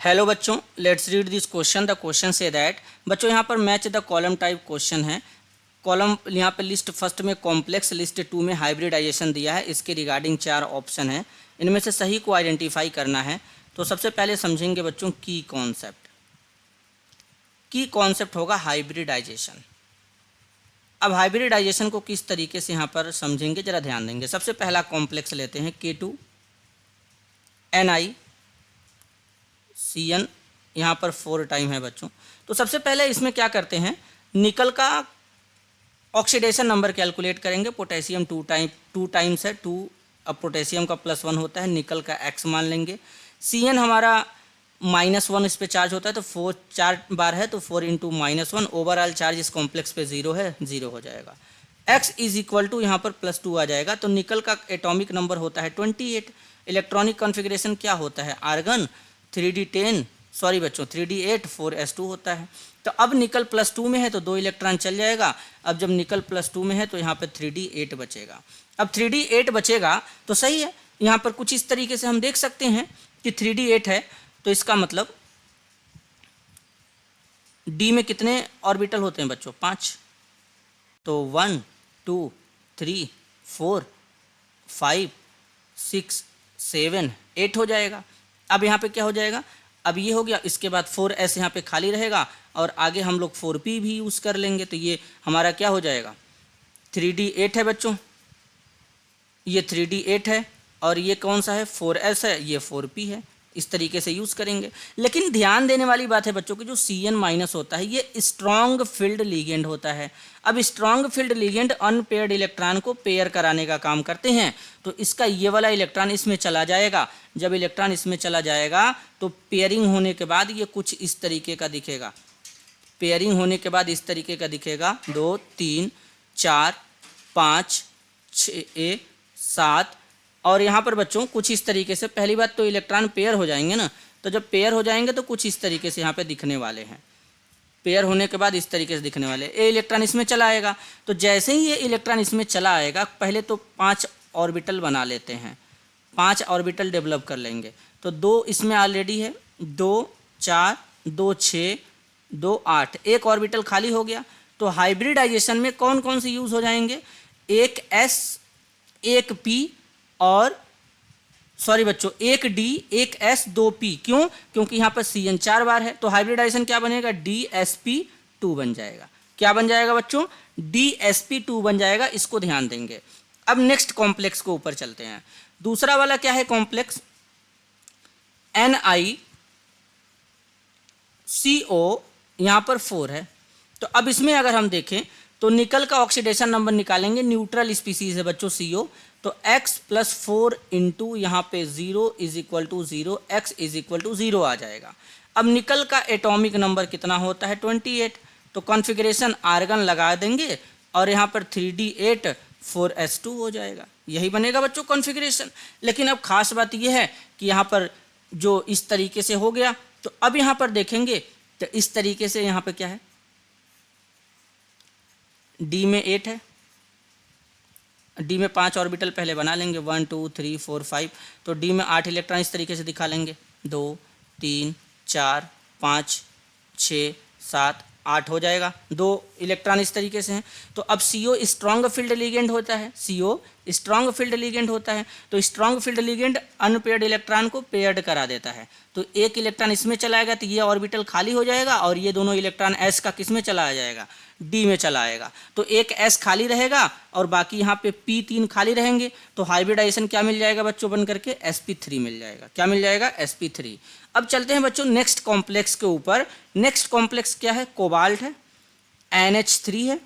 Hello बच्चों, let's read this question. The question say that बच्चों यहाँ पर match the column type question है। कॉलम यहाँ पर लिस्ट फर्स्ट में कॉम्प्लेक्स, लिस्ट टू में हाइब्रिडाइजेशन दिया है। इसके रिगार्डिंग 4 ऑप्शन है, इनमें से सही को आइडेंटिफाई करना है। तो सबसे पहले समझेंगे बच्चों की कॉन्सेप्ट। की कॉन्सेप्ट होगा हाइब्रिडाइजेशन। अब हाइब्रिडाइजेशन को किस तरीके से यहाँ पर समझेंगे, जरा ध्यान देंगे। सबसे पहला कॉम्प्लेक्स लेते हैं K2 Ni Cn, यहाँ पर 4 टाइम है बच्चों। तो सबसे पहले इसमें क्या करते हैं, निकल का ऑक्सीडेशन नंबर कैलकुलेट करेंगे। पोटेशियम 2 टाइम्स है, 2 अब पोटेशियम का +1 होता है, निकल का x मान लेंगे। Cn हमारा -1 इस पे चार्ज होता है, तो 4 4 बार है, तो 4 × -1 ओवरऑल चार्ज इस कॉम्प्लेक्स पे 0 है, 0 हो जाएगा। x = यहाँ पर +2 आ जाएगा। तो निकल का एटॉमिक नंबर होता है 28। इलेक्ट्रॉनिक कॉन्फ़िगरेशन क्या होता है, आर्गन 3d10 सॉरी बच्चों 3d8 4s2 होता है। तो अब निकल +2 में है तो 2 इलेक्ट्रॉन चल जाएगा। अब जब निकल +2 में है तो यहाँ पर 3d8 बचेगा। अब 3d8 बचेगा तो सही है। यहाँ पर कुछ इस तरीके से हम देख सकते हैं कि 3d8 है, तो इसका मतलब d में कितने ऑर्बिटल होते हैं बच्चों, 5। तो 1 2 3 4 5 6 7 8 हो जाएगा। अब यहाँ पे क्या हो जाएगा, अब ये हो गया। इसके बाद 4s यहाँ पे खाली रहेगा और आगे हम लोग 4p भी यूज़ कर लेंगे। तो ये हमारा क्या हो जाएगा, 3d8 है बच्चों, ये 3d8 है, और ये कौन सा है, 4s है, ये 4p है। इस तरीके से यूज़ करेंगे। लेकिन ध्यान देने वाली बात है बच्चों कि जो Cn- होता है ये स्ट्रॉन्ग फील्ड लिगेंड होता है। अब strong field ligand unpaired electron को पेयर कराने का काम करते हैं। तो इसका ये वाला इलेक्ट्रॉन इसमें चला जाएगा। जब इलेक्ट्रॉन इसमें चला जाएगा तो पेयरिंग होने के बाद ये कुछ इस तरीके का दिखेगा। पेयरिंग होने के बाद इस तरीके का दिखेगा, 2 3 4 5 6 7। और यहाँ पर बच्चों कुछ इस तरीके से, पहली बात तो इलेक्ट्रॉन पेयर हो जाएंगे ना, तो जब पेयर हो जाएंगे तो कुछ इस तरीके से यहाँ पे दिखने वाले हैं। पेयर होने के बाद इस तरीके से दिखने वाले, ये इलेक्ट्रॉन इसमें चला आएगा। तो जैसे ही ये इलेक्ट्रॉन इसमें चला आएगा, पहले तो 5 ऑर्बिटल बना लेते हैं, 5 ऑर्बिटल डेवलप कर लेंगे। तो 2 इसमें ऑलरेडी है, 2 4 2 6 2 8, एक ऑर्बिटल खाली हो गया। तो हाइब्रिडाइजेशन में कौन कौन से यूज़ हो जाएंगे, एक s एक p और सॉरी बच्चों एक d एक s 2 p। क्यों, क्योंकि यहाँ पर Cn 4 बार है। तो हाइब्रिडाइजेशन क्या बनेगा, DsP2 बन जाएगा। क्या बन जाएगा बच्चों, DsP2 बन जाएगा। इसको ध्यान देंगे। अब नेक्स्ट कॉम्प्लेक्स को ऊपर चलते हैं। दूसरा वाला क्या है कॉम्प्लेक्स, NiCO, यहाँ पर 4 है। तो अब इसमें अगर हम देखें तो निकल का ऑक्सीडेशन नंबर निकालेंगे, न्यूट्रल स्पीसीज है बच्चों CO। तो x + 4 × यहाँ पे 0 = 0, x = 0 आ जाएगा। अब निकल का एटॉमिक नंबर कितना होता है, 28। तो कॉन्फ़िगरेशन आर्गन लगा देंगे और यहाँ पर 3d8 4s2 हो जाएगा। यही बनेगा बच्चों कॉन्फ़िगरेशन। लेकिन अब खास बात यह है कि यहाँ पर जो इस तरीके से हो गया, तो अब यहाँ पर देखेंगे तो इस तरीके से यहाँ पर क्या है, d में 8 है, d में 5 ऑर्बिटल पहले बना लेंगे, 1 2 3 4 5। तो d में 8 इलेक्ट्रॉन इस तरीके से दिखा लेंगे, 2 3 4 5 6 7 8 हो जाएगा। 2 इलेक्ट्रॉन इस तरीके से हैं। तो अब CO स्ट्रॉन्ग फील्ड लिगेंड होता है, CO स्ट्रॉन्ग फील्ड लिगेंड होता है। तो strong field ligand unpaired electron को पेयर्ड करा देता है। तो एक इलेक्ट्रॉन इसमें चला आएगा तो ये ऑर्बिटल खाली हो जाएगा, और ये दोनों इलेक्ट्रॉन s का किस में चला आ जाएगा, d में चला आएगा। तो एक s खाली रहेगा और बाकी यहाँ पे p3 खाली रहेंगे। तो हाइब्रिडाइजेशन क्या मिल जाएगा बच्चों, बन करके sp3 मिल जाएगा। क्या मिल जाएगा, sp3। अब चलते हैं बच्चों नेक्स्ट कॉम्प्लेक्स के ऊपर। नेक्स्ट कॉम्प्लेक्स क्या है, कोबाल्ट है, NH3 है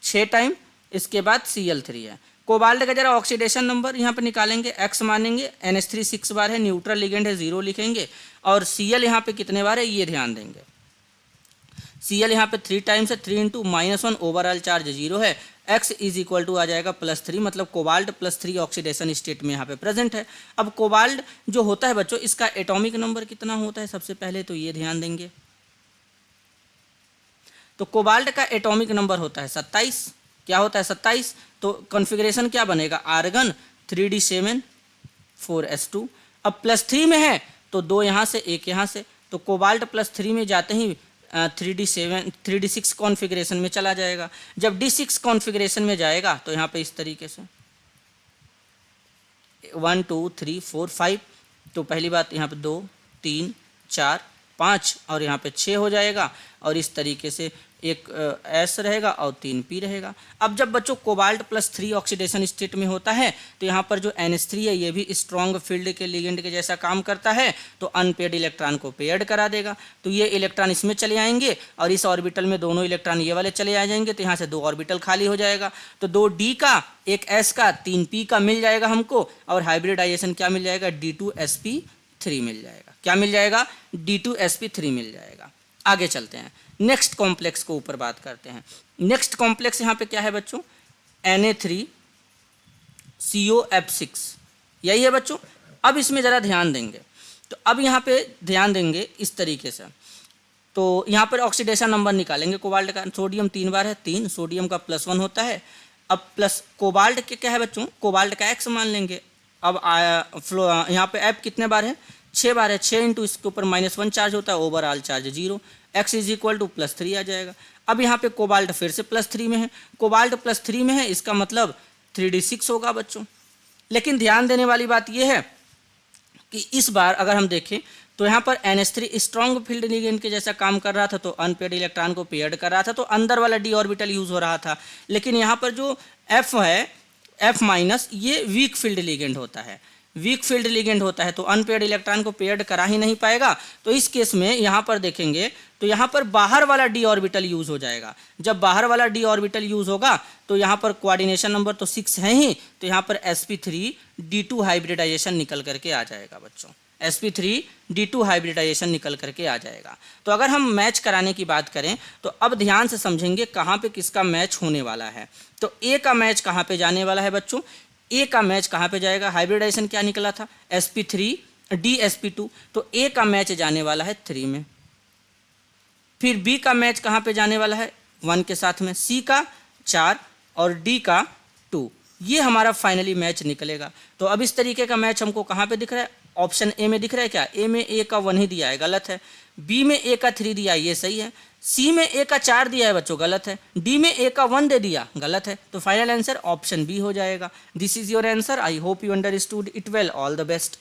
6 टाइम, इसके बाद Cl3 है। कोबाल्ट का जरा ऑक्सीडेशन नंबर यहाँ पे निकालेंगे, x मानेंगे, NH3 6 बार है, न्यूट्रल लिगेंड है 0 लिखेंगे, और Cl यहाँ पे कितने बार है ये ध्यान देंगे। Cl यहाँ पे 3 टाइम्स है, 3 × -1 ओवरऑल चार्ज 0 है, x = आ जाएगा +3। मतलब कोबाल्ट +3 ऑक्सीडेशन स्टेट में यहाँ पे प्रेजेंट है। अब कोबाल्ट जो होता है बच्चों, इसका एटॉमिक नंबर कितना होता है, सबसे पहले तो ये ध्यान देंगे। तो कोबाल्ट का एटॉमिक नंबर होता है 27। क्या होता है, 27। तो कॉन्फ़िगरेशन क्या बनेगा, आर्गन 3d7 4s2। अब +3 में है तो 2 यहाँ से 1 यहाँ से, तो कोबाल्ट +3 में जाते ही 3D6 कॉन्फ़िगरेशन में चला जाएगा। जब D6 कॉन्फ़िगरेशन में जाएगा तो यहाँ पे इस तरीके से 1 2 3 4 5, तो पहली बात यहाँ पे 2 3 4 5 और यहाँ पे 6 हो जाएगा, और इस तरीके से एक S रहेगा और 3 P रहेगा। अब जब बच्चों कोबाल्ट +3 ऑक्सीडेशन स्टेट में होता है तो यहाँ पर जो NH3 है ये भी स्ट्रॉन्ग फील्ड के लिगेंड के जैसा काम करता है, तो अनपेयर्ड इलेक्ट्रॉन को पेयर्ड करा देगा। तो ये इलेक्ट्रॉन इसमें चले आएंगे और इस ऑर्बिटल में दोनों इलेक्ट्रॉन ये वाले चले आ जाएंगे, तो यहाँ से 2 ऑर्बिटल खाली हो जाएगा। तो 2 D का, 1 S का, 3 P का मिल जाएगा हमको, और हाइब्रिडाइजेशन क्या मिल जाएगा, D2sp3 मिल जाएगा। क्या मिल जाएगा, D2sp3 मिल जाएगा। आगे चलते हैं, नेक्स्ट कॉम्प्लेक्स को ऊपर बात करते हैं। नेक्स्ट कॉम्प्लेक्स यहाँ पे क्या है बच्चों, Na3COF6, यही है बच्चों। अब इसमें ज़रा ध्यान देंगे, तो अब यहाँ पे ध्यान देंगे इस तरीके से, तो यहाँ पर ऑक्सीडेशन नंबर निकालेंगे कोबाल्ट का। सोडियम 3 बार है, 3, सोडियम का +1 होता है। अब प्लस कोबाल्ट के क्या है बच्चों, कोबाल्ट का X मान लेंगे। अब यहाँ पे F कितने बार है, 6 बार है, 6 इंटू इसके ऊपर -1 चार्ज होता है, ओवरऑल चार्ज 0, X = +3 आ जाएगा। अब यहाँ पे कोबाल्ट फिर से +3 में है, कोबाल्ट +3 में है, इसका मतलब 3D6 होगा बच्चों। लेकिन ध्यान देने वाली बात यह है कि इस बार अगर हम देखें तो यहाँ पर NH3 स्ट्रॉन्ग फील्ड लिगेंड के जैसा काम कर रहा था, तो अनपेयर्ड इलेक्ट्रॉन को पेयर्ड कर रहा था, तो अंदर वाला D ऑर्बिटल यूज़ हो रहा था। लेकिन यहाँ पर जो F है, F-, ये वीक फील्ड लिगेंड होता है, वीक फील्ड लिगेंड होता है, तो अनपेयर्ड इलेक्ट्रॉन को पेयर्ड करा ही नहीं पाएगा। तो इस केस में यहाँ पर देखेंगे तो यहाँ पर बाहर वाला D ऑर्बिटल यूज़ हो जाएगा। जब बाहर वाला D ऑर्बिटल यूज़ होगा तो यहाँ पर कोऑर्डिनेशन नंबर तो 6 है ही, तो यहाँ पर sp3d2 हाइब्रिडाइजेशन निकल करके आ जाएगा बच्चों, sp3d2 हाइब्रिडाइजेशन निकल करके आ जाएगा। तो अगर हम मैच कराने की बात करें तो अब ध्यान से समझेंगे कहाँ पे किसका मैच होने वाला है। तो A का मैच कहाँ पे जाने वाला है बच्चों, A का मैच कहाँ पे जाएगा, हाइब्रिडाइजेशन क्या निकला था, sp3d_sp2, तो A का मैच जाने वाला है 3 में। फिर B का मैच कहाँ पे जाने वाला है, 1 के साथ में, C का 4 और D का 2, ये हमारा फाइनली मैच निकलेगा। तो अब इस तरीके का मैच हमको कहाँ पे दिख रहा है, ऑप्शन ए में दिख रहा है क्या, ए में A का 1 ही दिया है, गलत है। B में A का 3 दिया है, ये सही है। C में A का 4 दिया है बच्चों, गलत है। D में A का 1 दे दिया, गलत है। तो फाइनल आंसर ऑप्शन बी हो जाएगा। This is your answer. I hope you understood it well. All the best.